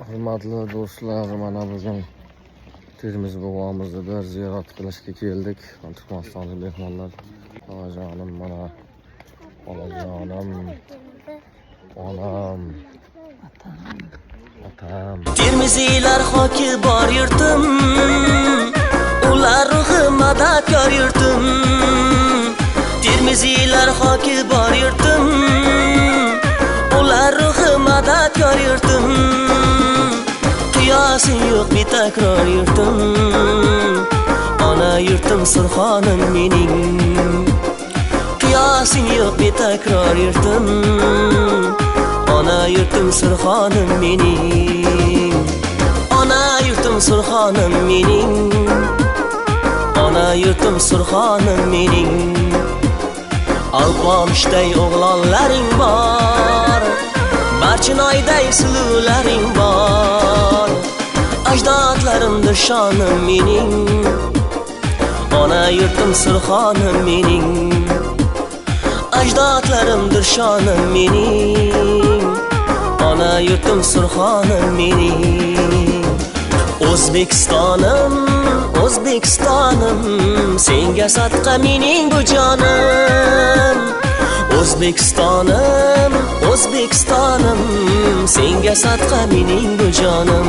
Hurmatli do'stlar, mana bugun Termiz bobomizni bir ziyorat qilishga keldik. Turkmanistonlik mehmonlar. Onajonim, mana onajonim, onam, otam. Termiziylar hoki bor yurtim, ular ruhi madadkor yurtim. Termiziylar hoki bor yurtim, ular ruhi madadkor yurtim. Qiyosi yo'q betakror yurtim, ona yurtim Surxonim mening. Qiyosi yo'q betakror yurtim, ona yurtim Surxonim mening. Ona yurtim Surxonim mening. Ona yurtim Surxonim mening. Alpamishday o'g'lonlaring bor, Barchinoyday suluvlaring bor. Ajdodlarimdir shonim mening. Ona yurtim Surxonim mening. Ajdodlarimdir shonim mening. Ona yurtim Surxonim mening. O'zbekistonim, O'zbekistonim, senga sadqa mening bu jonim. O'zbekistonim, O'zbekistonim, senga sadqa mening bu jonim.